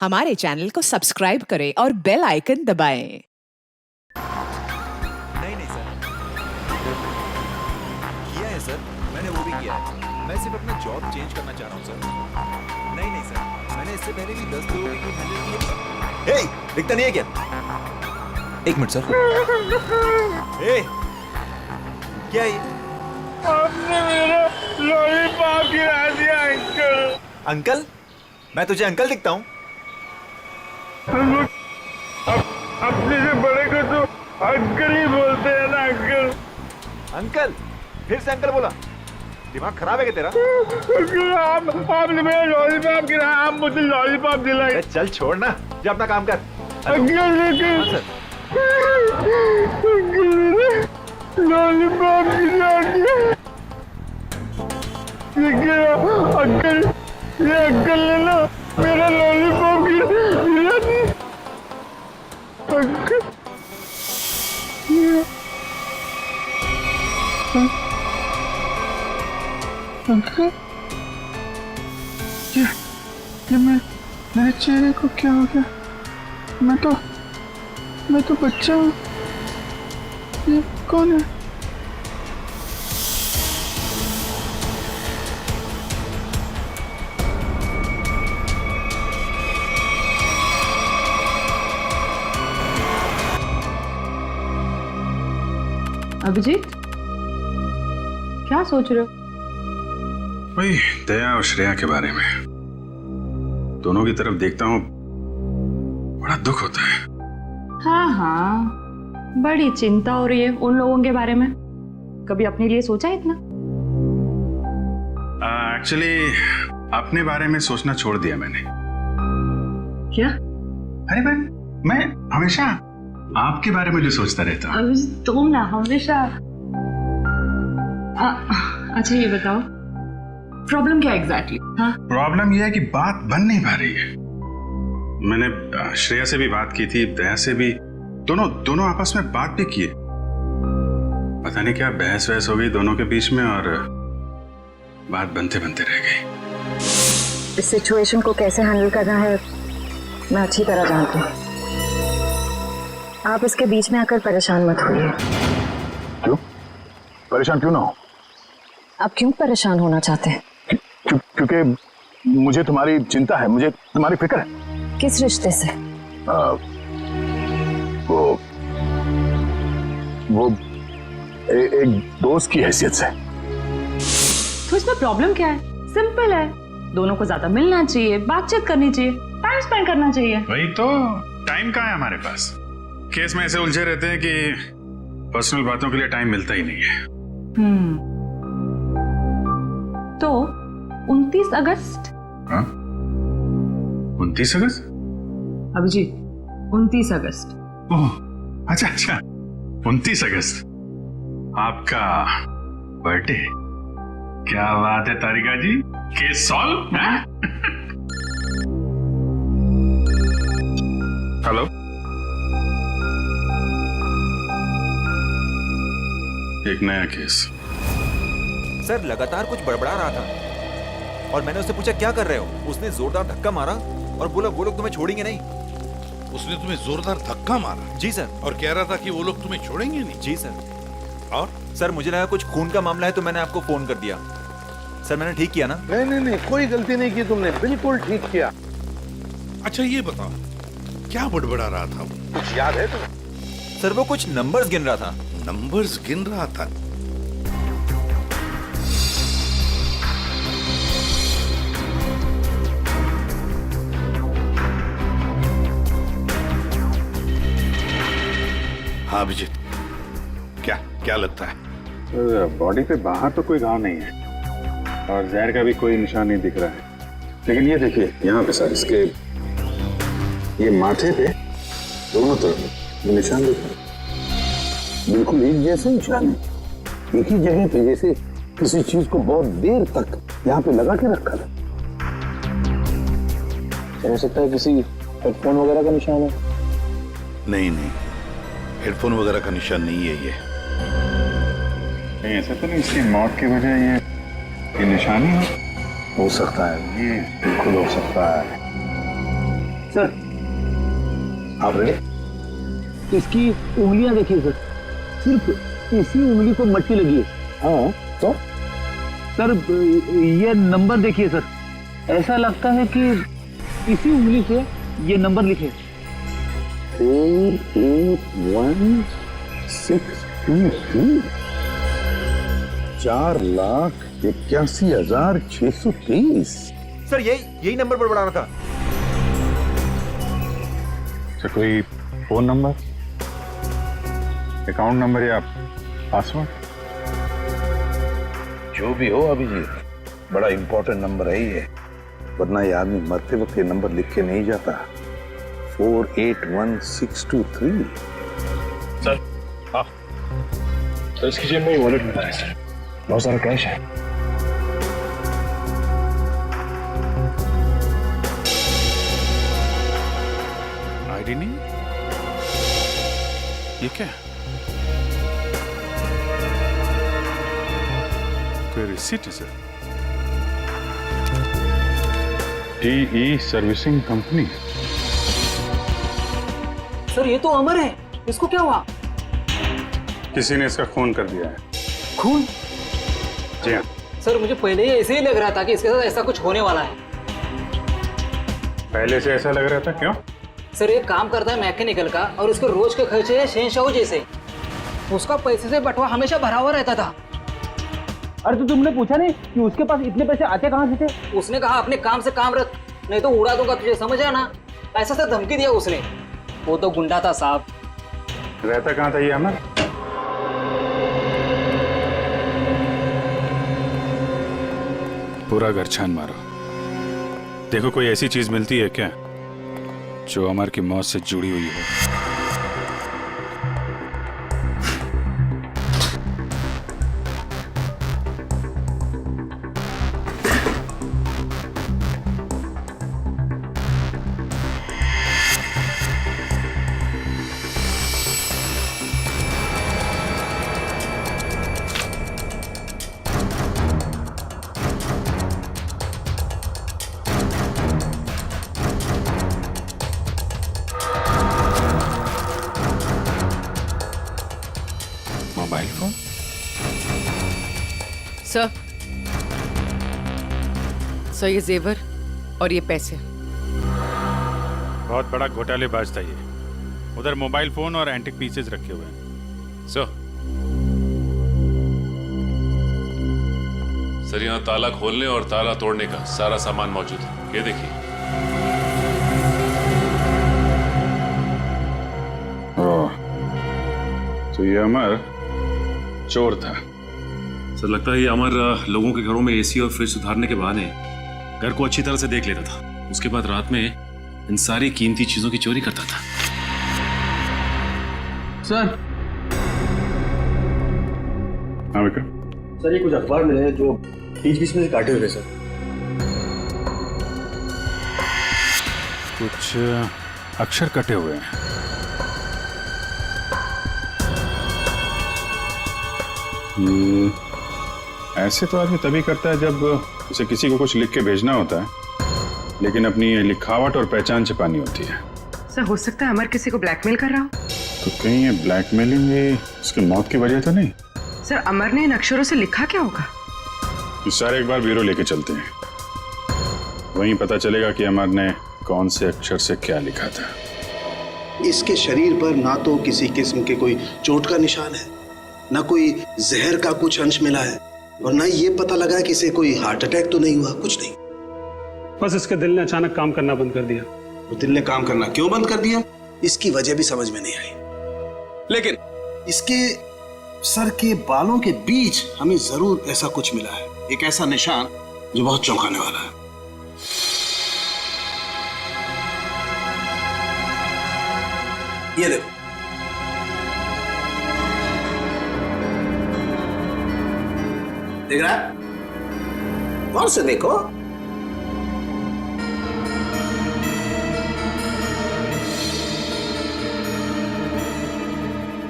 हमारे चैनल को सब्सक्राइब करें और बेल आइकन दबाएं। नहीं नहीं सर, किया है सर, मैंने वो भी किया है। मैं सिर्फ अपना जॉब चेंज करना चाह रहा हूँ सर। नहीं नहीं सर, मैंने इससे पहले भी 10 लोगों की टीम हैंडल की है। हे, दिखता नहीं है क्या? एक मिनट सर। हे, क्या है ये? आपने मेरा लॉलीपॉप गिरा दिया अंकल। अंकल? मैं तुझे अंकल दिखता हूँ? अपने से बड़े को तो अंकल ही बोलते हैं ना अंकल। अंकल? फिर से अंकल बोला? दिमाग खराब है क्या तेरा? आपने मेरा लॉलीपॉप गिराया, आप मुझे लॉलीपॉप दिलाए। चल छोड़ ना, जा अपना काम कर। अंकल लेकिन लॉलीपॉप गिरा दिया। अंकल, ये अंकल ने ना मेरा लॉलीपॉप गिरा दिया। अंकल अंकल, ये मेरे चेहरे को क्या हो गया? मैं तो बच्चा हूँ। ये कौन है? अभिजीत, क्या सोच रहे हो? वही दया और श्रेया के बारे में। दोनों की तरफ देखता हूँ, बड़ा दुख होता है। हाँ, बड़ी चिंता हो रही है उन लोगों के बारे में। कभी अपने लिए सोचा है इतना? एक्चुअली अपने बारे में सोचना छोड़ दिया मैंने। क्या? अरे मैं हमेशा आपके बारे में जो सोचता रहता हूँ। अभिजीत, तुम ना हमेशा। अच्छा ये बताओ, प्रॉब्लम क्या एग्जैक्टली? हाँ, प्रॉब्लम यह है कि बात बन नहीं पा रही है। मैंने श्रेया से भी बात की थी, दया से भी, दोनों आपस में बात भी किए। पता नहीं क्या बहस वहस हो गई दोनों के बीच में और बात बनते बनते रह गई। इस सिचुएशन को कैसे हैंडल करना है मैं अच्छी तरह जानती हूँ। आप इसके बीच में आकर परेशान मत होइए। क्यों? परेशान क्यों ना हो? आप क्यों परेशान होना चाहते हैं? क्योंकि मुझे तुम्हारी चिंता है, मुझे तुम्हारी फिक्र है। किस रिश्ते से? वो एक दोस्त की हैसियत से। तो इसमें प्रॉब्लम क्या है? सिंपल है, दोनों को ज्यादा मिलना चाहिए, बातचीत करनी चाहिए, टाइम स्पेंड करना चाहिए। वही तो, टाइम कहाँ है हमारे पास? केस में ऐसे उलझे रहते हैं कि पर्सनल बातों के लिए टाइम मिलता ही नहीं है। तो 29 अगस्त? हाँ? 29 अगस्त? अभिजीत, 29 अगस्त। ओह, अच्छा 29 अगस्त आपका बर्थडे। क्या बात है तारिका जी, केस सॉल्व। हेलो, एक नया केस। सर लगातार कुछ बड़बड़ा रहा था और मैंने उससे पूछा क्या कर रहे हो? उसने जोरदार धक्का मारा और बोला वो लोग तुम्हें छोड़ेंगे नहीं। उसने तुम्हें जोरदार धक्का मारा? जी सर। और कह रहा था कि वो लोग तुम्हें छोड़ेंगे नहीं? जी सर। और सर मुझे लगा कुछ खून का मामला है तो मैंने आपको फोन कर दिया। सर मैंने ठीक किया ना? नहीं, कोई गलती नहीं की तुमने, बिल्कुल ठीक किया। अच्छा ये बताओ, क्या बड़बड़ा रहा था वो? कुछ याद है तुम्हें? सर वो कुछ नंबर्स गिन रहा था। नंबर्स गिन रहा था? हाँ अभिजीत, क्या लगता है? बॉडी पे बाहर तो कोई घाव नहीं है और जहर का भी कोई निशान नहीं दिख रहा है, लेकिन ये देखिए यहाँ पे सर, इसके ये माथे पे दोनों तरफ ये निशान दिख रहे हैं। बिल्कुल एक जैसे निशान है, एक ही जगह पे, जैसे किसी चीज को बहुत देर तक यहाँ पे लगा के रखा था। हो सकता है किसी हेडफोन वगैरह का निशान है। नहीं, हेडफोन वगैरह का निशान नहीं है ये। नहीं ऐसा तो नहीं इसकी मौत की वजह ये निशानी हो सकता है, ये बिल्कुल हो सकता है। सर आप रेडी? इसकी उंगलियां देखिए सर, सिर्फ इसी उंगली को मट्टी लगी है। हाँ तो सर ये नंबर देखिए सर, ऐसा लगता है कि इसी उंगली से ये नंबर लिखे। 48163 4,81,630। सर यही नंबर पर बढ़ाना था। अच्छा, कोई फोन नंबर, अकाउंट नंबर या पासवर्ड? जो भी हो अभिजीत, बड़ा इंपॉर्टेंट नंबर है ये, वरना ये आदमी मरते वक्त ये नंबर लिख के नहीं जाता। 481,623। सर हाँ, तो इसकी जेब में वॉलेट मिला है सर, बहुत सारा कैश है। आईडी नहीं, ये क्या? कोई रिसीट है sir? TE servicing company. Sir ये तो अमर है, इसको क्या हुआ? किसी ने इसका खून कर दिया है। खून? जी हाँ। सर मुझे पहले ही ऐसे ही लग रहा था कि इसके साथ ऐसा कुछ होने वाला है। पहले से ऐसा लग रहा था, क्यों? सर ये काम करता है मैकेनिकल का और उसके रोज के खर्चे है शहंशाह जैसे। उसका पैसे से बटवा हमेशा भरा हुआ रहता था। अरे तो तुमने पूछा नहीं कि उसके पास इतने पैसे आते कहाँ से थे? उसने कहा अपने काम से काम रख, नहीं तो उड़ा दूंगा तुझे, समझ आया ना? ऐसा सा धमकी दिया उसने। वो तो गुंडा था साहब। रहता कहाँ था ये अमर? पूरा घर छान मारो, देखो कोई ऐसी चीज मिलती है क्या जो अमर की मौत से जुड़ी हुई हो। Mobile phone? सर ये जेवर और ये पैसे। बहुत बड़ा घोटालेबाज था ये। उधर मोबाइल फोन और एंटिक पीसेस रखे हुए हैं। सर यहाँ ताला खोलने और ताला तोड़ने का सारा सामान मौजूद है, ये देखिए। तो ये अमर चोर था। सर लगता है ये अमर लोगों के घरों में एसी और फ्रिज सुधारने के बहाने घर को अच्छी तरह से देख लेता था। उसके बाद रात में इन सारी कीमती चीजों की चोरी करता था। सर हाँ विक्रम। सर ये कुछ अखबार मिले हैं जो बीच बीच में से काटे हुए सर। कुछ अक्षर कटे हुए हैं। ऐसे तो आदमी तभी करता है जब उसे किसी को कुछ लिख के भेजना होता है, लेकिन अपनी लिखावट और पहचान छिपानी होती है। सर हो सकता है अमर किसी को ब्लैकमेल कर रहा हो। तो कहीं ये ब्लैकमेलिंग ये उसकी मौत की वजह तो नहीं? सर अमर ने इन अक्षरों से लिखा क्या होगा? इस सारे एक बार ब्यूरो लेके चलते हैं, वहीं पता चलेगा कि अमर ने कौन से अक्षर से क्या लिखा था। इसके शरीर पर ना तो किसी किस्म के कोई चोट का निशान है, ना कोई जहर का कुछ अंश मिला है, और ना ये पता लगा कि इसे कोई हार्ट अटैक तो नहीं हुआ, कुछ नहीं। बस इसके दिल ने अचानक काम करना बंद कर दिया। तो दिल ने काम करना क्यों बंद कर दिया, इसकी वजह भी समझ में नहीं आई। लेकिन इसके सर के बालों के बीच हमें जरूर ऐसा कुछ मिला है, एक ऐसा निशान जो बहुत चौंकाने वाला है। ये देखो, देख रहा है? गौर से देखो।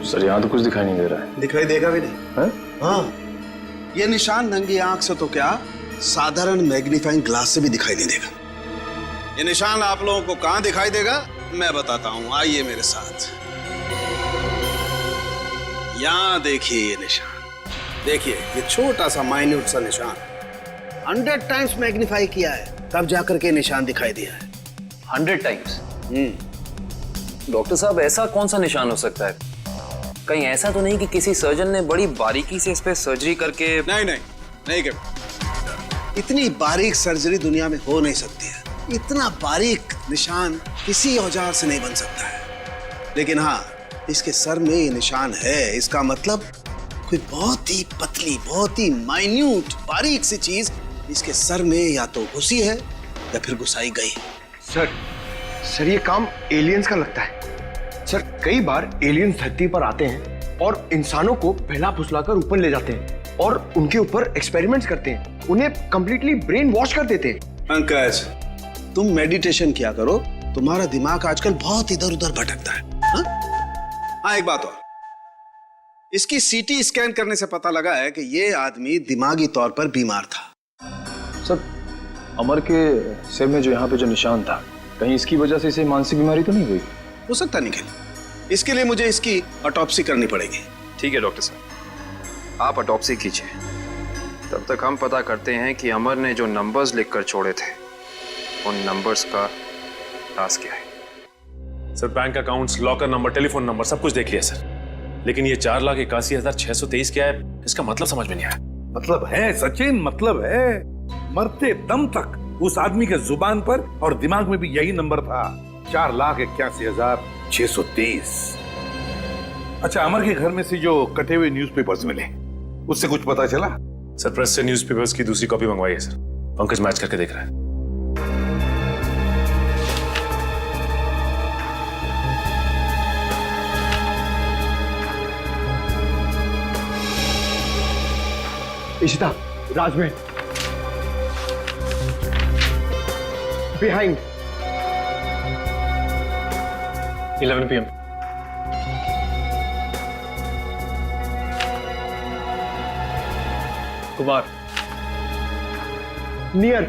सर यहाँ तो कुछ दिखाई नहीं दे रहा है। दिखाई देगा भी नहीं है? हाँ, ये निशान नंगी आंख से तो क्या, साधारण मैग्नीफाइंग ग्लास से भी दिखाई नहीं देगा। ये निशान आप लोगों को कहां दिखाई देगा मैं बताता हूं, आइए मेरे साथ। यहां देखिए ये निशान, देखिए ये छोटा सा माइन्यूट सा निशान 100 टाइम्स मैग्नीफाई किया है, तब जाकर के निशान दिखाई दिया है। 100 टाइम्स? डॉक्टर साहब, ऐसा कौन सा निशान हो सकता है? कहीं ऐसा तो नहीं कि किसी सर्जन ने बड़ी बारीकी से इस पे सर्जरी करके? नहीं कर, इतनी बारीक सर्जरी दुनिया में हो नहीं सकती है। इतना बारीक निशान किसी औजार से नहीं बन सकता है। लेकिन हाँ, इसके सर में ये निशान है, इसका मतलब कोई बहुत ही पतली, बहुत ही माइन्यूट, बारीक सी चीज इसके सर में या तो घुसी है या फिर घुसाई गई। सर ये काम एलियंस का लगता है। सर कई बार एलियंस धरती पर आते हैं और इंसानों को बहला फुसलाकर ऊपर ले जाते हैं और उनके ऊपर एक्सपेरिमेंट्स करते हैं, उन्हें कंप्लीटली ब्रेन वॉश कर देते हैं। पंकज, तुम मेडिटेशन किया करो, तुम्हारा दिमाग आजकल बहुत इधर उधर भटकता है। हाँ, एक बात और, इसकी सीटी स्कैन करने से पता लगा है कि ये आदमी दिमागी तौर पर बीमार था। सर अमर के सिर में जो यहाँ पे जो निशान था, कहीं इसकी वजह से इसे मानसिक बीमारी तो नहीं हुई? हो सकता निखिल, इसके लिए मुझे इसकी ऑटोप्सी करनी पड़ेगी। ठीक है डॉक्टर साहब, आप ऑटोप्सी कीजिए। तब तक हम पता करते हैं कि अमर ने जो नंबर्स लिखकर छोड़े थे, उन नंबर्स का राज क्या है। Sir bank accounts, locker number, telephone number सब कुछ देख लिया सर, लेकिन ये 4,81,623 क्या है, इसका मतलब समझ में नहीं आया। मतलब है सचिन, मतलब है। मरते दम तक उस आदमी के जुबान पर और दिमाग में भी यही नंबर था, 4,81,623। अच्छा, अमर के घर में से जो कटे हुए न्यूज़पेपर्स मिले, उससे कुछ पता चला? सर प्रेस से न्यूज़पेपर्स की दूसरी कॉपी मंगवाई है सर, पंकज मैच करके देख रहा है। Ishita, Rajmahal, behind 11 PM। Kumar, near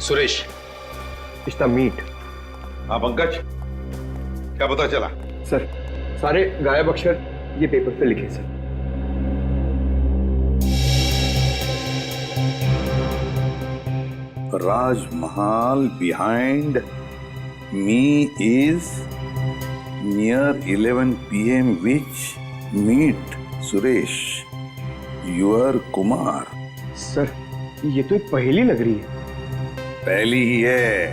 Suresh, Ishta meet. हाँ पंकज, क्या पता चला? सर सारे गायब अक्षर ये पेपर पे लिखे sir. Rajmahal behind me is near 11 PM which meet Suresh, your Kumar। Sir ये तो एक पहेली लग रही है। पहली ही है,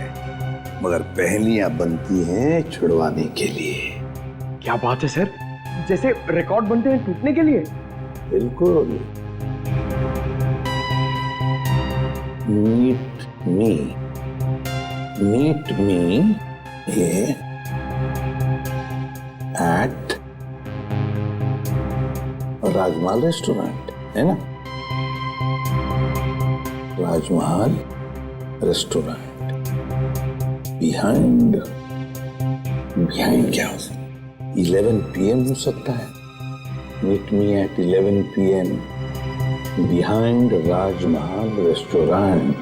मगर पहेलियां बनती हैं छुड़वाने के लिए। क्या बात है सर, जैसे रिकॉर्ड बनते हैं टूटने के लिए। बिल्कुल। meet me at Rajmahal restaurant, है ना? राजमहल रेस्टोरेंट बिहाइंड क्या हो सकता है? 11 PM हो सकता है। Meet me at 11 PM behind Rajmahal restaurant.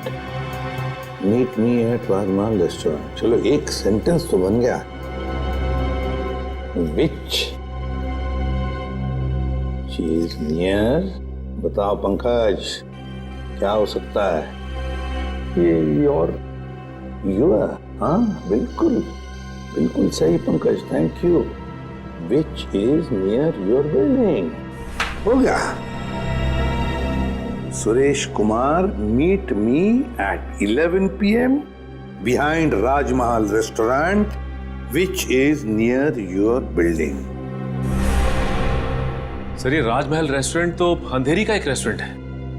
Meet me at Rajmahal restaurant, चलो एक सेंटेंस तो बन गया। विच चीज नियर, बताओ पंकज, क्या हो सकता है? ये योर। हाँ बिल्कुल बिल्कुल सही Pankaj, thank you. Which is near your building, हो गया। Suresh Kumar, meet me at 11 PM behind Rajmahal restaurant which is near your building. Sir ये राजमहल रेस्टोरेंट तो अंधेरी का एक रेस्टोरेंट है,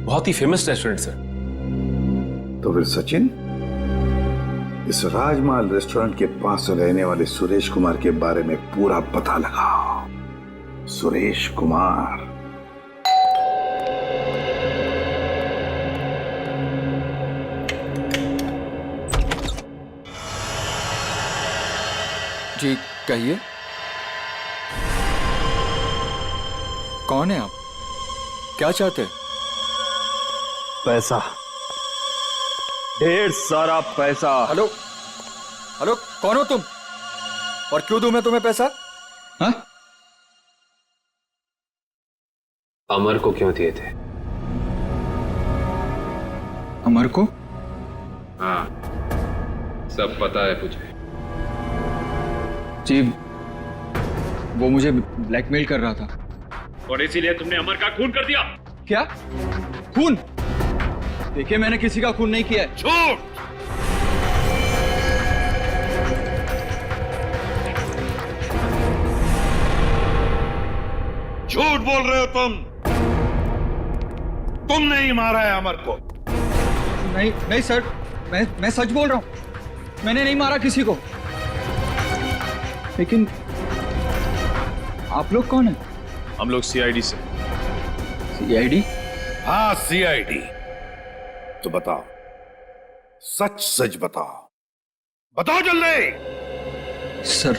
बहुत ही फेमस रेस्टोरेंट सर। तो फिर सचिन, इस राजमहल रेस्टोरेंट के पास रहने वाले सुरेश कुमार के बारे में पूरा पता लगाओ। सुरेश कुमार। जी कहिए, कौन है आप? क्या चाहते हैं? पैसा, ढेर सारा पैसा। हेलो हेलो, कौन हो तुम और क्यों दूं मैं तुम्हें पैसा? हाँ? अमर को क्यों दिए थे? अमर को? हाँ, सब पता है मुझे। जी, वो मुझे ब्लैकमेल कर रहा था और इसीलिए तुमने अमर का खून कर दिया। क्या? खून? देखिए, मैंने किसी का खून नहीं किया है। झूठ! झूठ बोल रहे हो तुमने ही मारा है अमर को। नहीं नहीं सर, मैं सच बोल रहा हूं, मैंने नहीं मारा किसी को। लेकिन आप लोग कौन हैं? हम लोग सीआईडी से। सीआईडी? हाँ, सीआईडी। तो बताओ, सच सच बताओ, बताओ जल्दी। सर,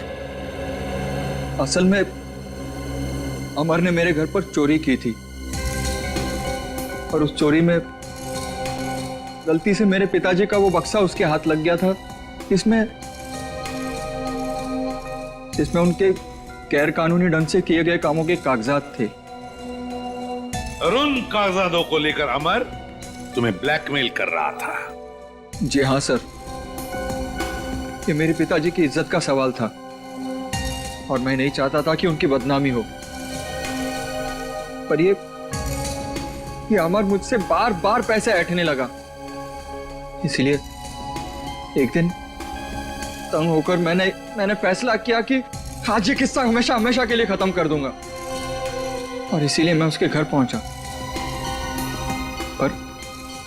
असल में अमर ने मेरे घर पर चोरी की थी और उस चोरी में गलती से मेरे पिताजी का वो बक्सा उसके हाथ लग गया था जिसमें उनके गैर कानूनी ढंग से किए गए कामों के कागजात थे। और उन कागजातों को लेकर अमर तुम्हें ब्लैकमेल कर रहा था। जी हाँ सर, ये मेरे पिताजी की इज्जत का सवाल था और मैं नहीं चाहता था कि उनकी बदनामी हो। पर ये अमर मुझसे बार बार पैसे ऐंठने लगा, इसलिए एक दिन तंग होकर मैंने फैसला किया कि आज ये किस्सा हमेशा हमेशा के लिए खत्म कर दूंगा और इसीलिए मैं उसके घर पहुंचा। पर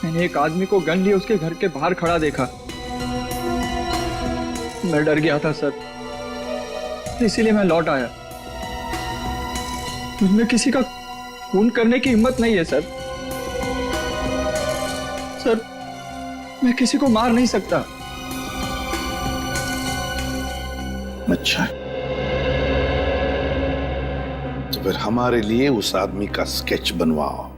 मैंने एक आदमी को गन लिए उसके घर के बाहर खड़ा देखा। मैं डर गया था सर, इसीलिए मैं लौट आया। मुझमें किसी का खून करने की हिम्मत नहीं है सर। सर, मैं किसी को मार नहीं सकता। अच्छा, तो फिर हमारे लिए उस आदमी का स्केच बनवाओ।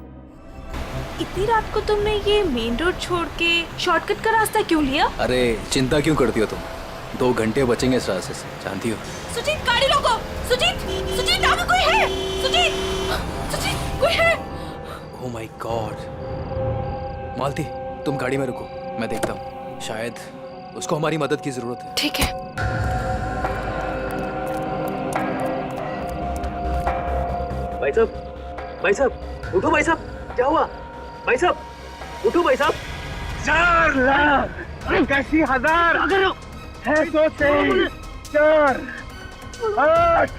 इतनी रात को तुमने ये मेन रोड छोड़ के शॉर्टकट का रास्ता क्यों लिया? अरे चिंता क्यों करती हो तुम? 2 घंटे बचेंगे इस रास्ते से, जानती हो। सुजीत, गाड़ी रोको। सुजीत, आगे कोई है? सुजीत, कोई है? Oh my God. मालती, तुम गाड़ी में रुको, मैं देखता हूँ। शायद उसको हमारी मदद की जरूरत है। ठीक है। भाई साहब, उठो भाई साहब, क्या हुआ? भाई साहब, उठो भाई साहब। 4 लाख 81,000 है, 4 8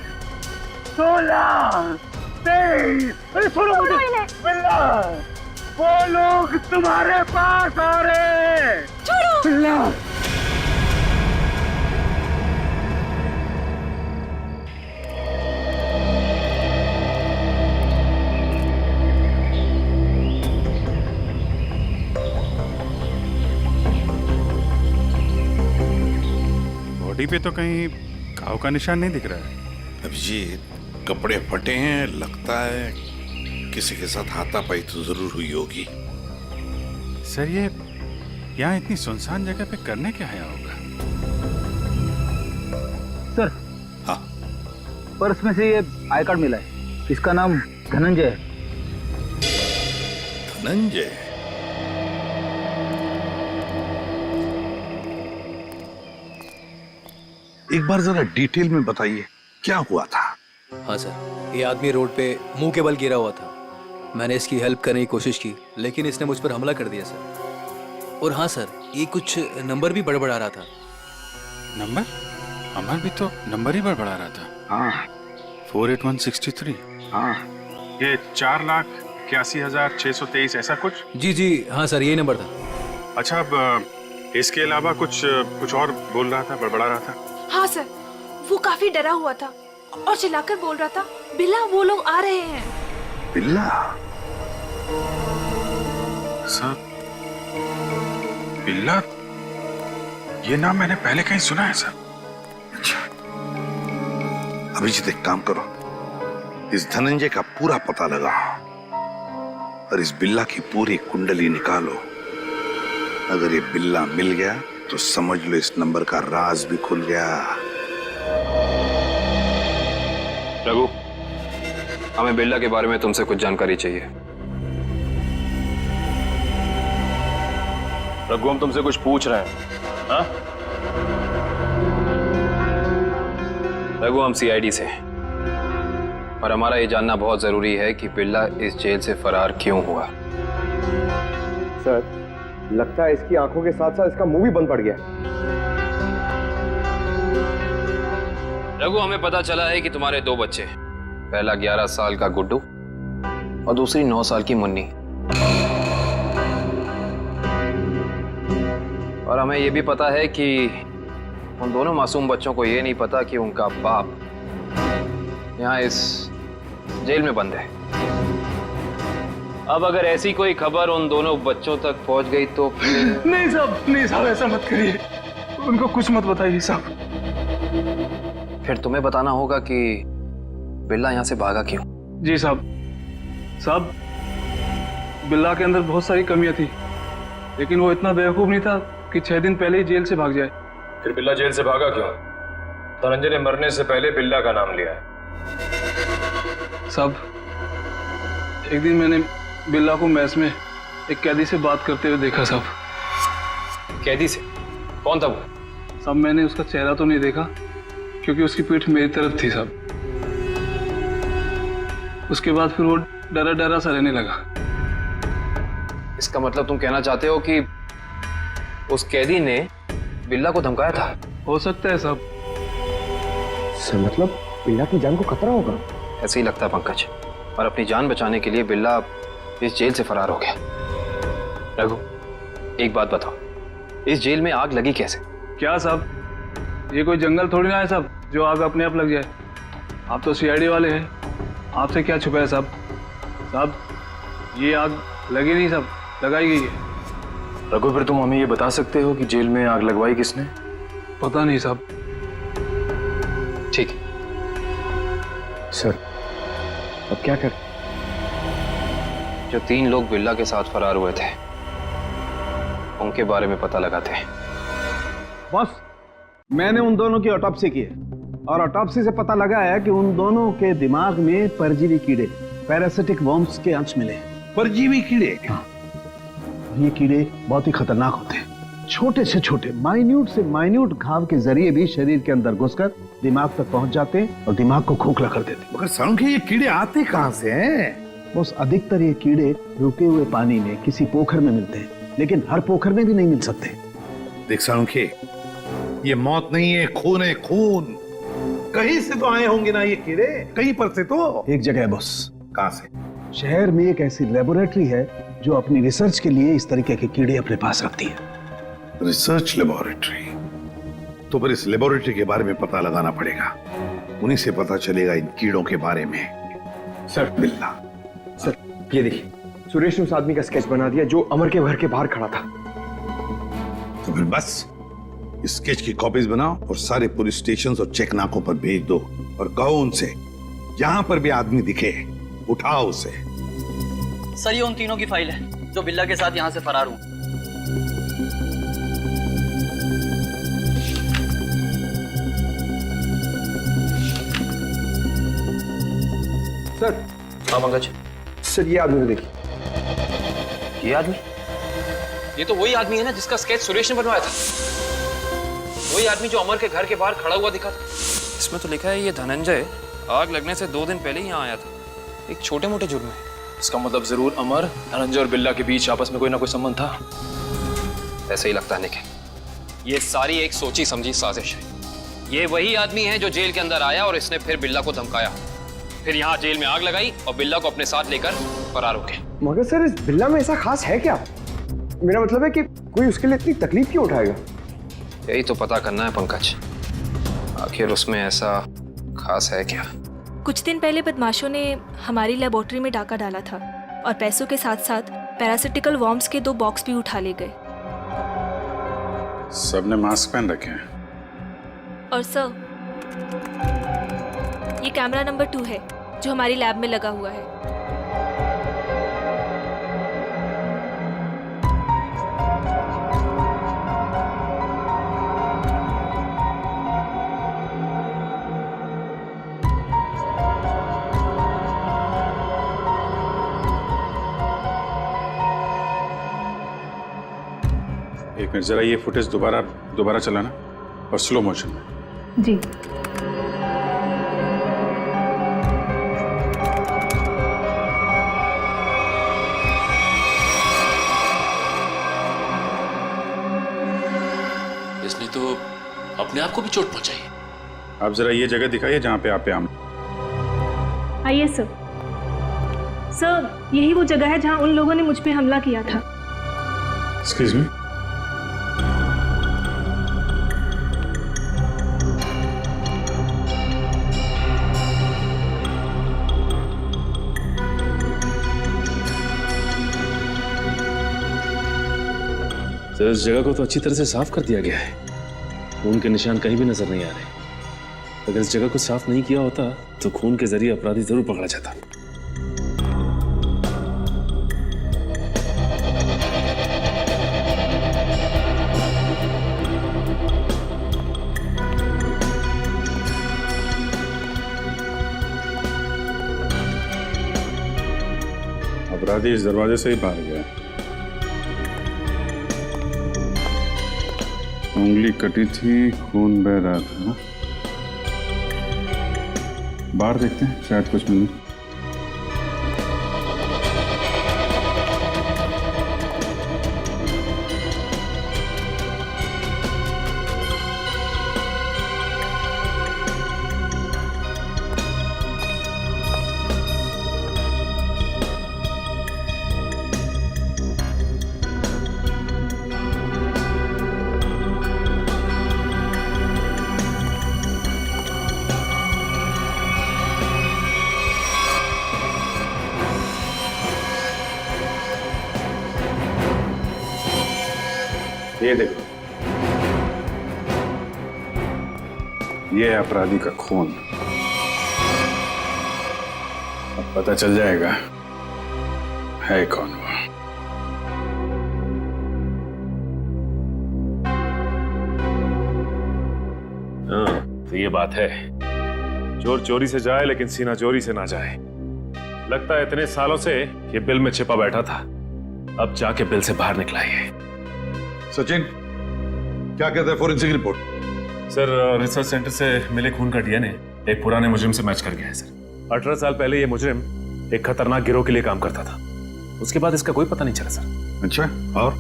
16 23। अरे सुनो मुझे, बिल्ला, वो लोग तुम्हारे पास आ रहे हैं। छोड़ो बिल्ला। बॉडी पे तो कहीं घाव का निशान नहीं दिख रहा है। अभिजीत, कपड़े फटे हैं, लगता है किसी के साथ हाथापाई तो जरूर हुई होगी। सर, ये यहाँ इतनी सुनसान जगह पे करने क्या आया होगा? सर, हाँ, पर्स में से ये आई कार्ड मिला है। इसका नाम धनंजय है। धनंजय? एक बार जरा डिटेल में बताइए, क्या हुआ था? हाँ सर, ये आदमी रोड पे मुंह के बल गिरा हुआ था। मैंने इसकी हेल्प करने की कोशिश की, लेकिन इसने मुझ पर हमला कर दिया सर। और हाँ सर, ये कुछ नंबर भी बड़बड़ा रहा था। नंबर? अमर भी तो नंबर ही बड़बड़ा रहा था। हाँ 48163। हाँ, ये 4,81,623 ऐसा कुछ? जी हाँ सर, यही नंबर था। अच्छा, अब इसके अलावा कुछ और बोल रहा था, बड़बड़ा रहा था? हाँ सर, वो काफी डरा हुआ था और चिल्लाकर बोल रहा था, बिल्ला, वो लोग आ रहे हैं। बिल्ला? सर, बिल्ला, ये नाम मैंने पहले कहीं सुना है सर। अच्छा, अभिजीत, एक काम करो, इस धनंजय का पूरा पता लगाओ और इस बिल्ला की पूरी कुंडली निकालो अगर ये बिल्ला मिल गया तो समझ लो इस नंबर का राज भी खुल गया। रघु, हमें बिल्ला के बारे में तुमसे कुछ जानकारी चाहिए। रघु, हम तुमसे कुछ पूछ रहे हैं। हाँ? रघु, हम सीआईडी से हैं और हमारा ये जानना बहुत जरूरी है कि बिल्ला इस जेल से फरार क्यों हुआ। सर, लगता है इसकी आंखों के साथ साथ इसका मुंह भी बंद पड़ गया। रघु, हमें पता चला है कि तुम्हारे 2 बच्चे, पहला 11 साल का गुड्डू और दूसरी 9 साल की मुन्नी। और हमें यह भी पता है कि उन दोनों मासूम बच्चों को यह नहीं पता कि उनका बाप यहाँ इस जेल में बंद है। अब अगर ऐसी कोई खबर उन दोनों बच्चों तक पहुंच गई तो नहीं साहब, ऐसा मत करिए, उनको कुछ मत बताइए साहब। फिर तुम्हें बताना होगा कि बिल्ला यहाँ से भागा क्यों। जी साहब, बिल्ला के अंदर बहुत सारी कमियां थी, लेकिन वो इतना बेवकूफ नहीं था कि 6 दिन पहले ही जेल से भाग जाए। फिर बिल्ला जेल से भागा क्यों? धनंजय ने मरने से पहले बिल्ला का नाम लिया है। साहब, एक दिन मैंने बिल्ला को मैस में एक कैदी से बात करते हुए देखा साहब। कैदी से? कौन था वो? साहब, मैंने उसका चेहरा तो नहीं देखा क्योंकि उसकी पीठ मेरी तरफ थी साहब। उसके बाद फिर वो डरा डरा सा रहने लगा। इसका मतलब तुम कहना चाहते हो कि उस कैदी ने बिल्ला को धमकाया था? हो सकता है साहब। सर, मतलब बिल्ला की जान को खतरा होगा? ऐसे ही लगता है पंकज, और अपनी जान बचाने के लिए बिल्ला इस जेल से फरार हो गया। रघु, एक बात बताओ, इस जेल में आग लगी कैसे? क्या साहब, ये कोई जंगल थोड़ी ना है साहब जो आग अपने आप लग जाए। आप तो सीआईडी वाले हैं, आपसे क्या छुपा है साहब? ये आग लगी नहीं साहब, लगाई गई है। रघु, फिर तुम हमें ये बता सकते हो कि जेल में आग लगवाई किसने? पता नहीं साहब। ठीक है सर, अब क्या कर? जो 3 लोग बिल्ला के साथ फरार हुए थे उनके बारे में पता लगाते हैं। बस, मैंने उन दोनों की ऑटोप्सी की है और ऑटोप्सी से पता लगा है कि उन दोनों के दिमाग में परजीवी कीड़े, पैरासिटिक वर्म्स के अंश मिले। परजीवी कीड़े? हाँ, ये कीड़े बहुत ही खतरनाक होते हैं। छोटे से छोटे, माइन्यूट से माइन्यूट घाव के जरिए भी शरीर के अंदर घुसकर दिमाग तक पहुंच जाते हैं और दिमाग को खोखला कर देते हैं। मगर सालुंखे, ये कीड़े आते कहां से हैं? बस अधिकतर ये कीड़े रुके हुए पानी में किसी पोखर में मिलते हैं, लेकिन हर पोखर में भी नहीं मिल सकते। देख सालुंखे, ये मौत नहीं है, खून है, खून। कहीं से तो आए होंगे ना ये कीड़े, कहीं पर से तो। एक जगह है बॉस। कहां से? शहर में एक ऐसी लेबोरेटरी है जो अपनी रिसर्च के लिए इस तरीके के कीड़े अपने पास रखती है। Research laboratory? तो फिर इस लेबोरेटरी के बारे में पता लगाना पड़ेगा, उन्हीं से पता चलेगा इन कीड़ों के बारे में। सर, बिल्ला। सर, ये देखिए, सुरेश ने उस आदमी का स्केच बना दिया जो अमर के घर के बाहर खड़ा था। तो फिर बस स्केच की कॉपीज बनाओ और सारे पुलिस स्टेशन और चेक नाकों पर भेज दो और कहो उनसे जहां पर भी आदमी दिखे उठाओ उसे। सर, ये उन तीनों की फाइल है जो बिल्ला के साथ यहाँ से फरार हुए। सर। हाँ पंकज। सर, ये आदमी देखिए। ये आदमी? ये तो वही आदमी है ना जिसका स्केच सुरेश ने बनवाया था। वही आदमी जो अमर के घर के बाहर खड़ा हुआ दिखा था। इसमें तो लिखा है ये धनंजय आग लगने से 2 दिन पहले ही यहाँ आया था, एक छोटे मोटे जुर्म है। इसका मतलब जरूर अमर, धनंजय और बिल्ला के बीच आपस में कोई ना कोई संबंध था। ऐसे ही लगता है निखिल, ये सारी एक सोची समझी साजिश है। ये वही आदमी है जो जेल के अंदर आया और इसने फिर बिल्ला को धमकाया, फिर यहाँ जेल में आग लगाई और बिल्ला को अपने साथ लेकर फरार हो गए। मगर सर, इस बिल्ला में ऐसा खास है क्या? मेरा मतलब है कि कोई उसके लिए इतनी तकलीफ क्यों उठाएगा? यही तो पता करना है पंकज, आखिर उसमें ऐसा खास है क्या? कुछ दिन पहले बदमाशों ने हमारी लेबोरेटरी में डाका डाला था और पैसों के साथ साथ पैरासिटिकल वर्म्स के 2 बॉक्स भी उठा ले गए। सबने मास्क पहन रखे हैं। और सर, ये कैमरा नंबर 2 है जो हमारी लैब में लगा हुआ है। एक मिनट, जरा ये फुटेज दोबारा चलाना और स्लो मोशन में। जी। इसने तो अपने आप को भी चोट पहुंचाई। आप जरा ये जगह दिखाइए जहाँ पे आप आम। आइए सर। सर, यही वो जगह है जहां उन लोगों ने मुझ पे हमला किया था। Excuse me. सर, इस जगह को तो अच्छी तरह से साफ कर दिया गया है, खून के निशान कहीं भी नजर नहीं आ रहे। अगर इस जगह को साफ नहीं किया होता तो खून के जरिए अपराधी जरूर पकड़ा जाता। अपराधी इस दरवाजे से ही बाहर गया। उंगली कटी थी, खून बह रहा था। बाहर देखते हैं, शायद कुछ मिले। ये देखो, ये है अपराधी का खून। अब पता चल जाएगा है कौन वो। हाँ, तो ये बात है, चोर चोरी से जाए लेकिन सीना चोरी से ना जाए। लगता है इतने सालों से ये बिल में छिपा बैठा था, अब जाके बिल से बाहर निकला है। सचिन, क्या कहता है forensic report? Sir, research centre से मिले खून का डीएनए एक पुराने मुजरिम से मैच कर गया है सर। 18 साल पहले ये मुजरिम एक खतरनाक गिरोह के लिए काम करता था, उसके बाद इसका कोई पता नहीं चला सर। अच्छा, और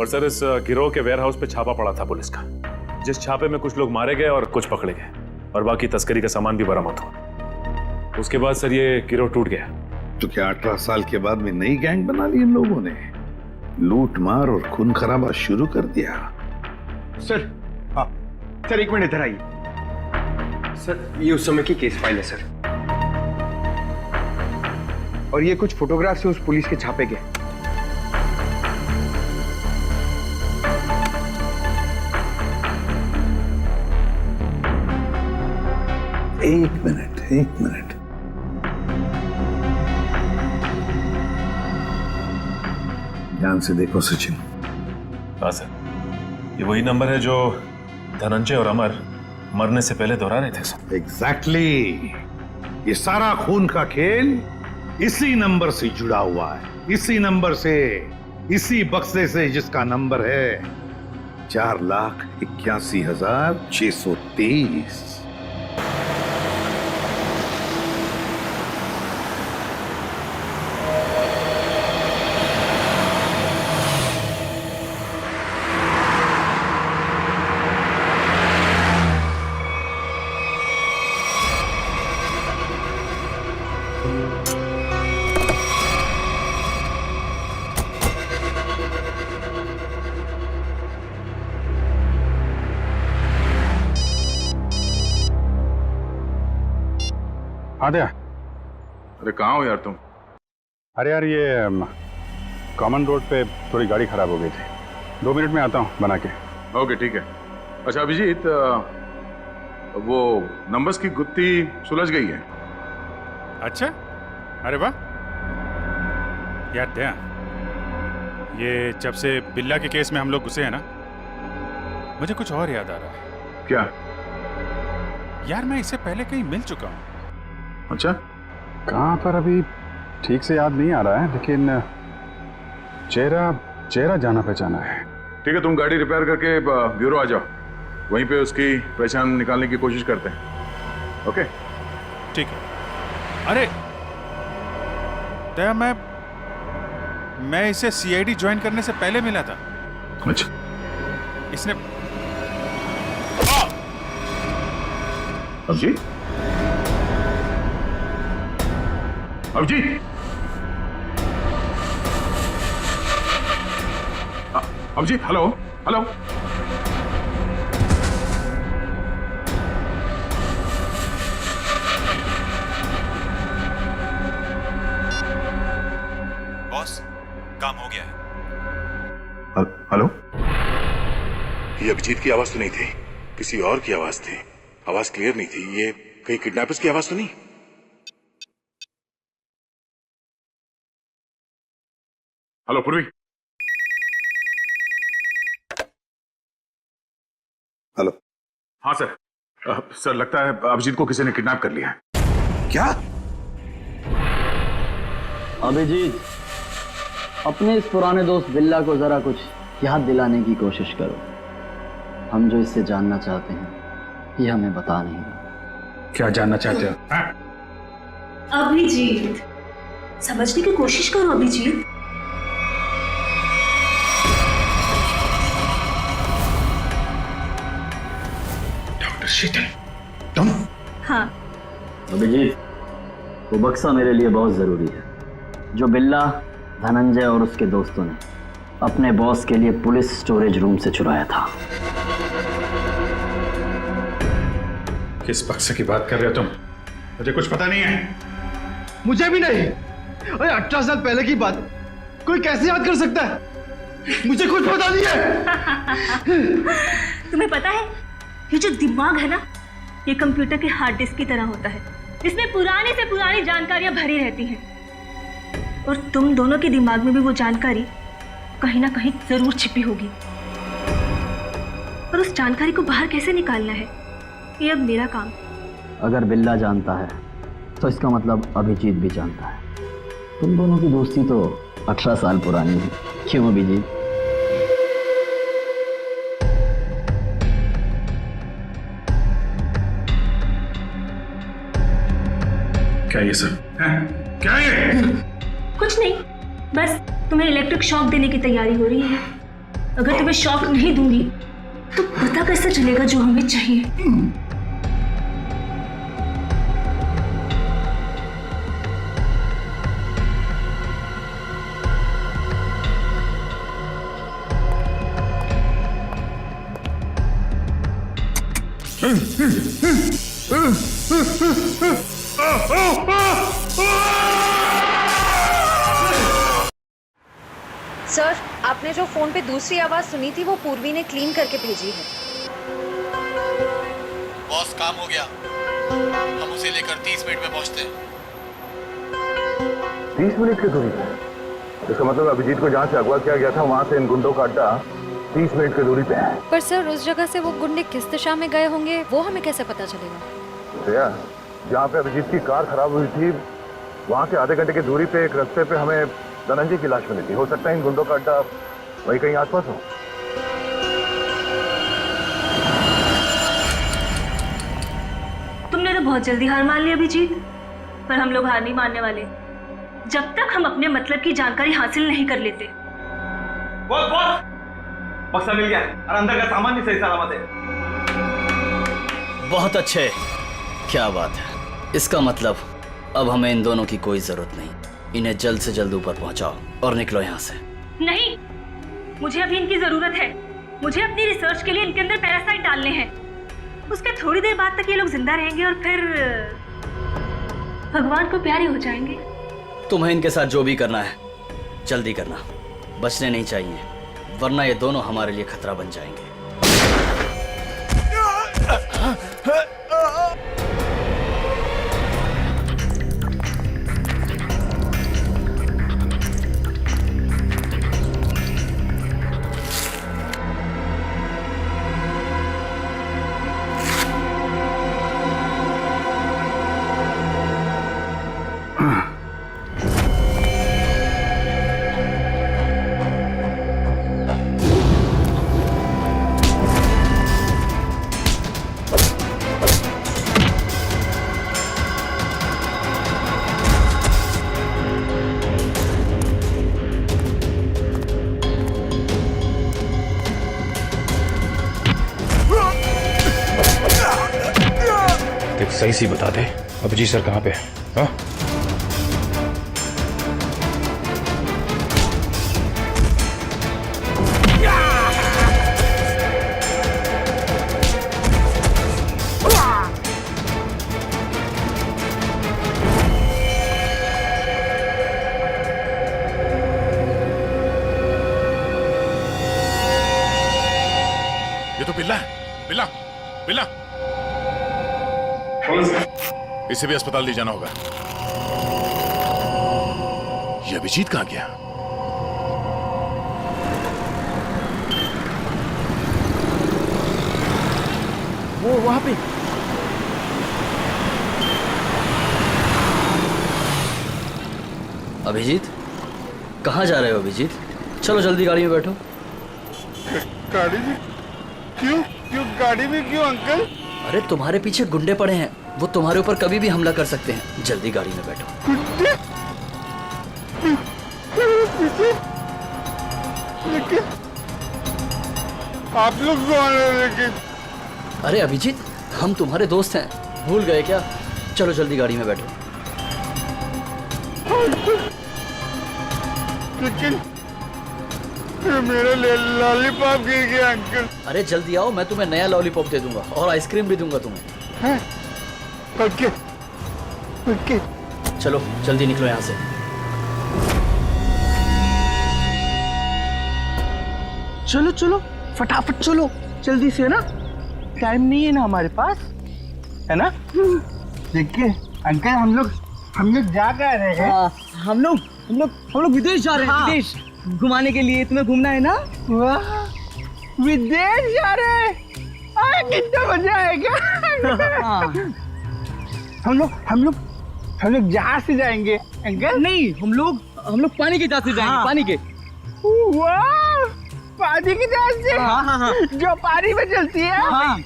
सर, इस गिरोह के वेयर हाउस पे छापा पड़ा था पुलिस का, जिस छापे में कुछ लोग मारे गए और कुछ पकड़े गए और बाकी तस्करी का सामान भी बरामद हुआ। उसके बाद सर ये गिरोह टूट गया। तो क्या 18 साल के बाद में नई गैंग बना ली इन लोगों ने? लूट मार और खून खराबा शुरू कर दिया। सर, हाँ सर, एक मिनट इधर आइए। सर, ये उस समय की केस फाइल है सर, और ये कुछ फोटोग्राफ से उस पुलिस के छापे गए। एक मिनट। ध्यान से देखो सचिन। हाँ सर, ये वही नंबर है जो धनंजय और अमर मरने से पहले दोहरा रहे थे सर। एग्जैक्टली। ये सारा खून का खेल इसी नंबर से जुड़ा हुआ है, इसी नंबर से, इसी बक्से से जिसका नंबर है 4,81,623। आद्या, अरे कहाँ हो यार तुम? अरे यार, ये कॉमन रोड पे थोड़ी गाड़ी खराब हो गई थी, 2 मिनट में आता हूँ बना के। ओके, ठीक है। अच्छा अभिजीत, वो नंबर्स की गुत्थी सुलझ गई है। अच्छा, अरे वाह यार दया, ये जब से बिल्ला के केस में हम लोग घुसे हैं ना, मुझे कुछ और याद आ रहा है। क्या? यार मैं इससे पहले कहीं मिल चुका हूँ। अच्छा, कहाँ पर अभी ठीक से याद नहीं आ रहा है, लेकिन चेहरा जाना पहचाना है। ठीक है, तुम गाड़ी रिपेयर करके ब्यूरो आ जाओ, वहीं पे उसकी पहचान निकालने की कोशिश करते हैं। ओके ठीक है। अरे दया, मैं इसे सीआईडी ज्वाइन करने से पहले मिला था। अच्छा, इसने Abhijit, Abhijit, Abhijit, hello hello. Boss, काम हो गया है। हेलो, ये अभिजीत की आवाज तो नहीं थी, किसी और की आवाज थी। आवाज क्लियर नहीं थी। ये कहीं किडनैपर्स की आवाज तो नहीं? हेलो पूर्वी। हेलो। हाँ सर। सर, लगता है अभिजीत को किसी ने किडनैप कर लिया है। क्या? अभिजीत, अपने इस पुराने दोस्त बिल्ला को जरा कुछ याद दिलाने की कोशिश करो। हम जो इससे जानना चाहते हैं ये हमें बता नहीं रहा। क्या जानना चाहते हो? अभिजीत, समझने की कोशिश करो अभिजीत। डॉक्टर शीतल, तुम? हाँ। अभिजीत, वो बक्सा मेरे लिए बहुत जरूरी है जो बिल्ला, धनंजय और उसके दोस्तों ने अपने बॉस के लिए पुलिस स्टोरेज रूम से चुराया था। किस बक्से की बात कर रहे हो तुम? मुझे कुछ पता नहीं है। मुझे भी नहीं। अरे 18 साल पहले की बात कोई कैसे याद कर सकता है? मुझे कुछ पता नहीं है। तुम्हें पता है, ये जो दिमाग है ना, ये कंप्यूटर के हार्ड डिस्क की तरह होता है। इसमें पुरानी से पुरानी जानकारियां भरी रहती हैं और तुम दोनों के दिमाग में भी वो जानकारी कहीं ना कहीं जरूर छिपी होगी। और उस जानकारी को बाहर कैसे निकालना है, ये अब मेरा काम। अगर बिल्ला जानता है तो इसका मतलब अभिजीत भी जानता है। तुम दोनों की दोस्ती तो 18 साल पुरानी है, क्यों अभिजीत? क्या ये सब है? क्या ये? कुछ नहीं, बस तुम्हें इलेक्ट्रिक शॉक देने की तैयारी हो रही है। अगर तुम्हें शॉक नहीं दूंगी तो पता कैसे चलेगा जो हमें चाहिए? सर, आपने जो फोन पे दूसरी आवाज सुनी थी वो पूर्वी ने क्लीन करके भेजी है। बॉस, काम हो गया। हम उसे लेकर 30 मिनट में पहुंचते हैं। 30 मिनट की दूरी पे? इसका मतलब अभिजीत को जहाँ से अगवा किया गया था वहाँ से इन गुंडों का अड्डा 30 मिनट की दूरी पे है। पर सर, उस जगह से वो गुंडे किस दिशा में गए होंगे वो हमें कैसे पता चलेगा? भैया, जहाँ पे अभिजीत की कार खराब हुई थी वहाँ से आधे घंटे की दूरी पे एक रास्ते पे हमें धनंजय की लाश मिली थी। हो सकता है इन गुंडों का अड्डा वही कहीं आसपास हो। तुमने तो बहुत जल्दी हार मान ली अभिजीत, पर हम लोग हार नहीं मानने वाले जब तक हम अपने मतलब की जानकारी हासिल नहीं कर लेते। बॉस, बक्सा मिल गया और अंदर का सामान भी सही सलामत है। बहुत अच्छे, क्या बात है। इसका मतलब अब हमें इन दोनों की कोई जरूरत नहीं। इन्हें जल्द से जल्द ऊपर पहुंचाओ और निकलो यहाँ से। नहीं, मुझे अभी इनकी जरूरत है। मुझे अपनी रिसर्च के लिए इनके अंदर पैरासाइट डालने हैं। उसके थोड़ी देर बाद तक ये लोग जिंदा रहेंगे और फिर भगवान को प्यारे हो जाएंगे। तुम्हें इनके साथ जो भी करना है जल्दी करना, बचने नहीं चाहिए, वरना ये दोनों हमारे लिए खतरा बन जाएंगे। सही सी बता दे, अभिजीत सर कहाँ पे है? हाँ? ये तो बिल्ला है, बिल्ला बिल्ला, इसे भी अस्पताल ले जाना होगा। ये अभिजीत कहाँ गया? वो वहां पे। अभिजीत, कहाँ जा रहे हो अभिजीत? चलो जल्दी गाड़ी में बैठो। गाड़ी में क्यों? गाड़ी में क्यों अंकल? अरे तुम्हारे पीछे गुंडे पड़े हैं, वो तुम्हारे ऊपर कभी भी हमला कर सकते हैं। जल्दी गाड़ी में बैठो। लेकिन आप लोग कौन हो? लेकिन अरे अभिजीत, हम तुम्हारे दोस्त हैं, भूल गए क्या? चलो जल्दी गाड़ी में बैठो। लेकिन मेरा लॉलीपॉप गिर गया अंकल। अरे जल्दी आओ, मैं तुम्हें नया लॉलीपॉप दे दूंगा और आइसक्रीम भी दूंगा तुम्हें। Okay okay. चलो जल्दी निकलो यहाँ से। चलो चलो फटाफट चलो, जल्दी से ना, टाइम नहीं है ना हमारे पास, है ना? देखिए अंकल, हम लोग जा कर रहे हैं। हम लोग विदेश जा रहे हैं। विदेश घुमाने के लिए। तुम्हें घूमना है ना? वाह, विदेश जा रहे हैं, कितना मजा आएगा। हम लोग जहाज से जाएंगे अंकल? नहीं, हम लोग पानी के जहाज से जाएंगे। पानी के। वाह, पानी की जहाज से? हाँ। जो पानी में चलती है? हाँ।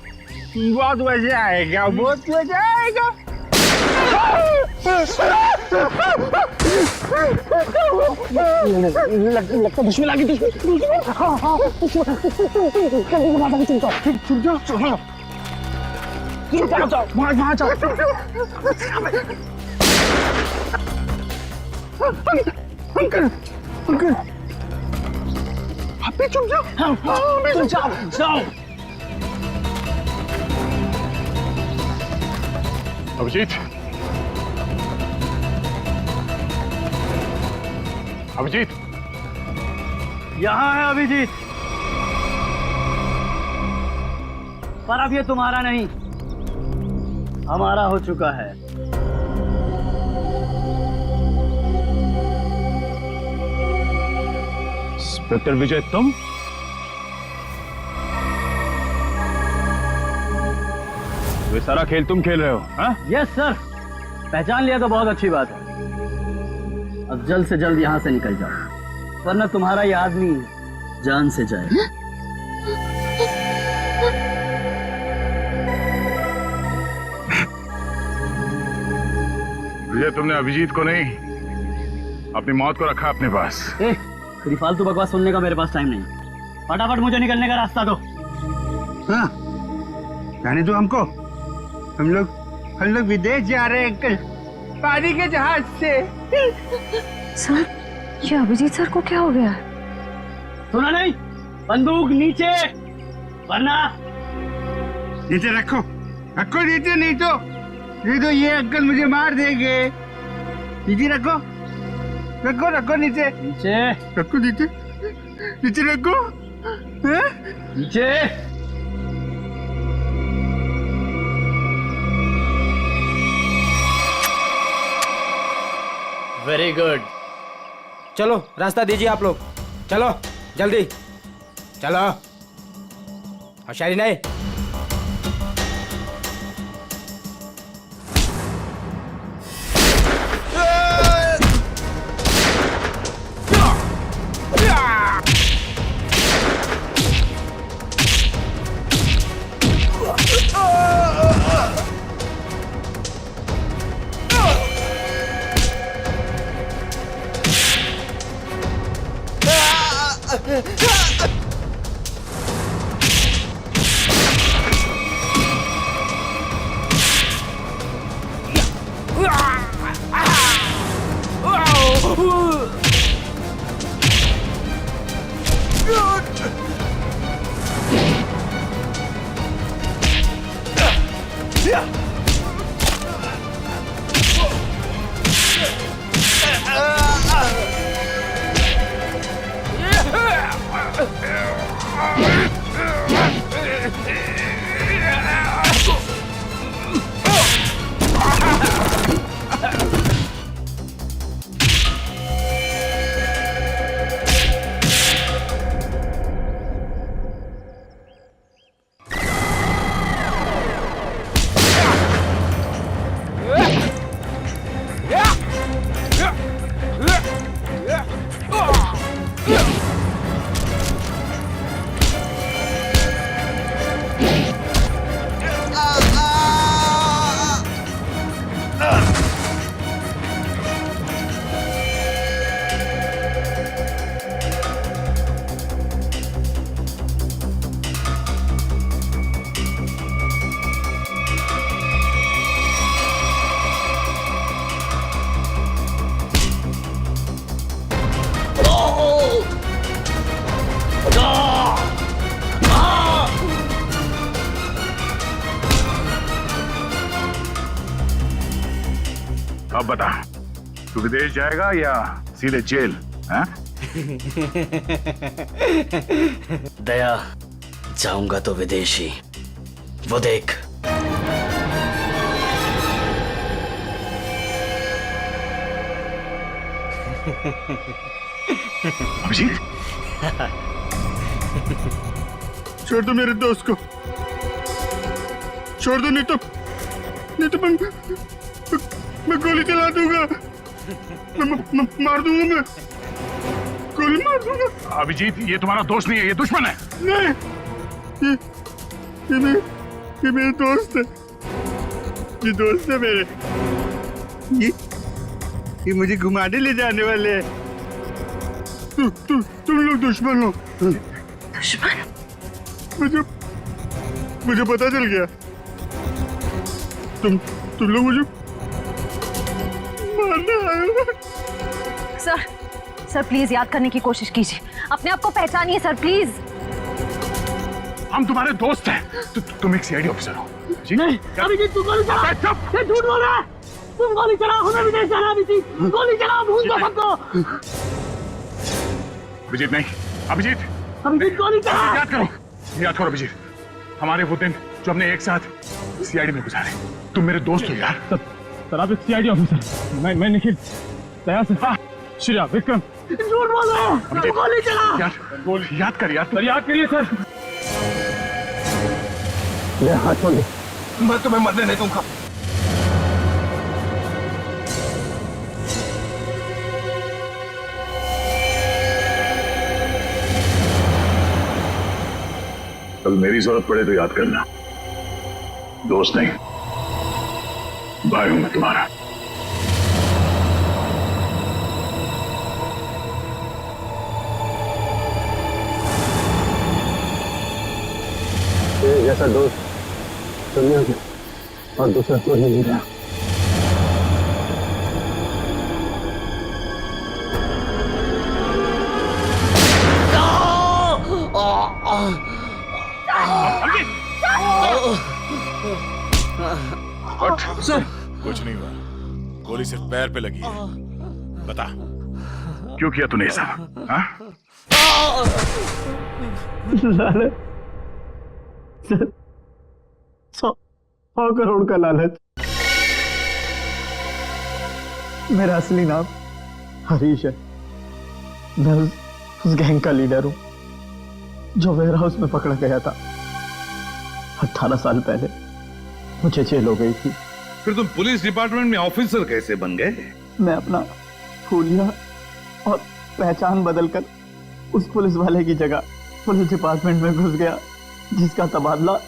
बहुत मजा आएगा, बहुत मजा आएगा। लगता दुश्मन आ गई। वहाँ जाओ। अंकल आप भी चुप जाओ। जाओ। अभिजीत, अभिजीत, यहाँ है अभिजीत, पर अब ये तुम्हारा नहीं, हमारा हो चुका है। इंस्पेक्टर विजय, तुम? ये सारा खेल तुम खेल रहे हो? हाँ? यस सर, पहचान लिया तो बहुत अच्छी बात है। अब जल्द से जल्द यहाँ से निकल जाओ, वरना तुम्हारा ये आदमी जान से जाएगा। विजय, तुमने अभिजीत को नहीं, अपनी मौत को रखा अपने पास। तेरी फालतू बकवास सुनने का मेरे पास टाइम नहीं। फटाफट मुझे निकलने का रास्ता दो। हाँ, जाने दो हमको। हम लोग विदेश जा रहे हैं अंकल, पानी के जहाज से। सर, ये अभिजीत सर को क्या हो गया? सुना नहीं? बंदूक नीचे, वरना नीचे रखो नीचे, नहीं तो ये अंकल मुझे मार देंगे। नीचे रखो नीचे रखो, नीचे रखो। नीचे। Very good. चलो रास्ता दीजिए आप लोग, चलो जल्दी चलो। होशियारी नहीं। अब बता, तू विदेश जाएगा या सीधे जेल? हाँ? दया, जाऊंगा तो विदेशी, वो देख। अभिजीत, छोड़ दो मेरे दोस्त को, छोड़ दो, नहीं तो मैं गोली चला दूंगा, मार दूंगा, मैं गोली मार दूंगा। अभिजीत, ये तुम्हारा दोस्त नहीं है, ये दुश्मन है। नहीं, ये मेरे दोस्त है, ये दोस्त है मेरे, ये मुझे घुमाने ले जाने वाले हैं। तुम लोग दुश्मन हो। दुश्मन? मुझे पता चल गया, तुम लोग मुझे मारने आए हो। सर प्लीज याद करने की कोशिश कीजिए, अपने आप को पहचानिए सर, प्लीज। हम तुम्हारे दोस्त हैं। तुम एक सीआईडी ऑफिसर हो जी? नहीं, अभिजीत तू गोली चला, ये झूठ बोल रहा है। तुम गोली चला, हमें विदेश जाना, अभिजीत गोली चला, भूल दो सबको। अभिजीत नहीं, अभिजीत गोली चला। याद करो अभिजीत, हमारे वो दिन जो हमने एक साथ सीआईडी में गुजारे। तुम मेरे दोस्त हो यार। सर आप एक सीआईडी ऑफिसर, मैं निखिल, दया से, श्रेया, विक्रम। झूठ बोल रहे हैं, गोली चला। याद कर यार, सर याद करिए सर। ले हाथ छोड़ दे, मैं तुम्हें मरने नहीं दूंगा। कल मेरी जरूरत पड़े तो याद करना, दोस्त नहीं, भाई हूं मैं तुम्हारा। जैसा दोस्त दुनिया में और दूसरा कोई नहीं रहा। सर कुछ नहीं हुआ, गोली सिर्फ पैर पे लगी है। बता क्यों किया तूने ऐसा? हाँ? सर 100 करोड़ का लालच। मेरा असली नाम हरीश है, मैं उस गैंग का लीडर हूं जो वेयर हाउस में पकड़ा गया था। 18 साल पहले मुझे जेल हो गई थी। फिर तुम पुलिस डिपार्टमेंट में ऑफिसर कैसे बन गए? मैं अपना फूलिया और पहचान बदलकर उस पुलिस वाले की जगह पुलिस डिपार्टमेंट में घुस गया, जिसका तबादला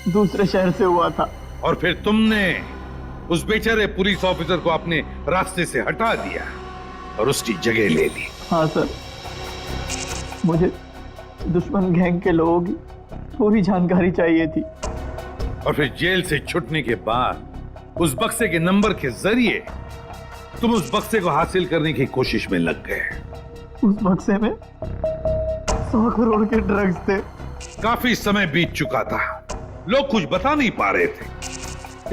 दूसरे शहर से हुआ था। और फिर तुमने उस बेचारे पुलिस ऑफिसर को अपने रास्ते से हटा दिया और उसकी जगह ले ली। हाँ सर, मुझे दुश्मन गैंग के लोगों की पूरी जानकारी चाहिए थी। और फिर जेल से छूटने के बाद उस बक्से के नंबर के जरिए तुम उस बक्से को हासिल करने की कोशिश में लग गए। उस बक्से में 100 करोड़ के ड्रग्स थे। काफी समय बीत चुका था, लोग कुछ बता नहीं पा रहे थे,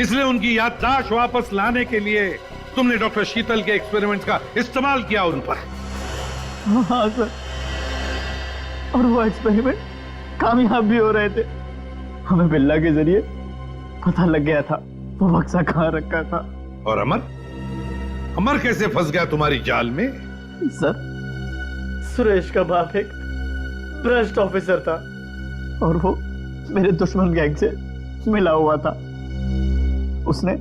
इसलिए उनकी याददाश्त वापस लाने के लिए तुमने डॉक्टर शीतल के एक्सपेरिमेंट्स का इस्तेमाल किया उन पर। हाँ सर, और वो एक्सपेरिमेंट कामयाब भी हो रहे थे। हमें बिल्ला के जरिए पता लग गया था वो बक्सा कहाँ रखा था। और अमर कैसे फंस गया तुम्हारी जाल में? सर, सुरेश का बाप एक भ्रष्ट ऑफिसर था और वो मेरे दुश्मन गैंग से मिला हुआ था। उसने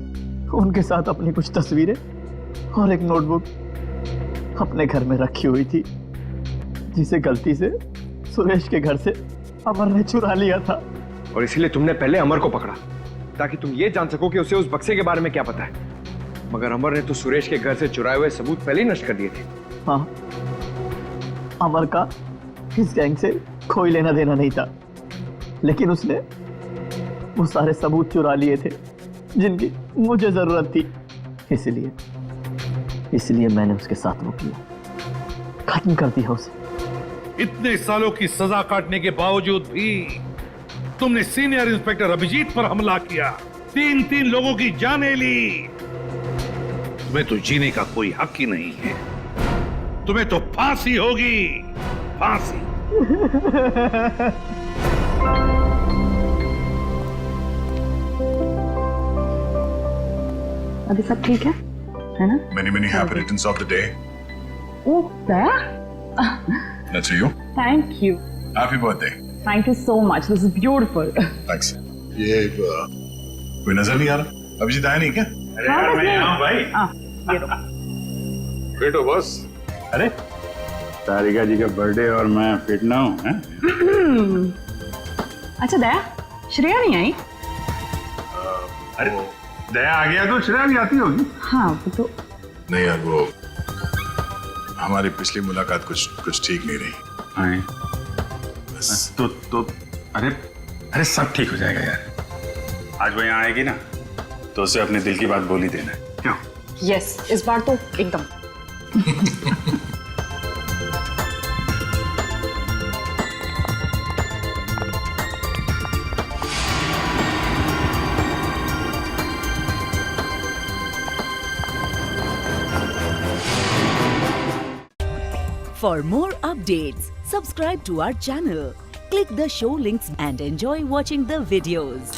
उनके साथ अपनी कुछ तस्वीरें और एक नोटबुक अपने घर में रखी हुई थी, जिसे गलती से सुरेश के घर से अमर ने चुरा लिया था। और इसीलिए तुमने पहले अमर को पकड़ा ताकि तुम ये जान सको कि उसे उस बक्से के बारे में क्या पता है। मगर अमर ने तो सुरेश के घर से चुराए हुए सबूत पहले ही नष्ट कर दिए थे। हाँ, अमर का इस गैंग से कोई लेना देना नहीं था, लेकिन उसने वो सारे सबूत चुरा लिए थे जिनकी मुझे जरूरत थी। इसलिए मैंने उसके साथ वो किया, खत्म कर दिया उसे। इतने सालों की सजा काटने के बावजूद भी तुमने सीनियर इंस्पेक्टर अभिजीत पर हमला किया, 3 लोगों की जानें ली। तुम्हें तो जीने का कोई हक ही नहीं है। तुम्हें तो फांसी होगी, फांसी। अभी सब ठीक है ना? Many happy returns of the day. Oh, Daya, That's for you. Thank you, Happy birthday. Thank you so much, this is beautiful. Thanks. ये कोई नजर नहीं आ रहा? अभिजीत आया नहीं क्या? अरे यार, मैं यहाँ भाई। ये लो। फिट हो बस। अरे तारिका जी का बर्थडे और मैं फिट ना हूँ, हैं? अच्छा दया, श्रेया नहीं आई? अरे दया आ गया तो श्रेया भी आती होगी। हाँ, वो तो नहीं यार, वो हमारी पिछली मुलाकात कुछ ठीक नहीं रही। हाँ। तो अरे सब ठीक हो जाएगा यार। आज वो यहाँ आएगी ना तो उसे अपने दिल की बात बोल ही देना। क्यों? यस, इस बार तो एकदम। For more updates, subscribe to our channel, click the show links and enjoy watching the videos.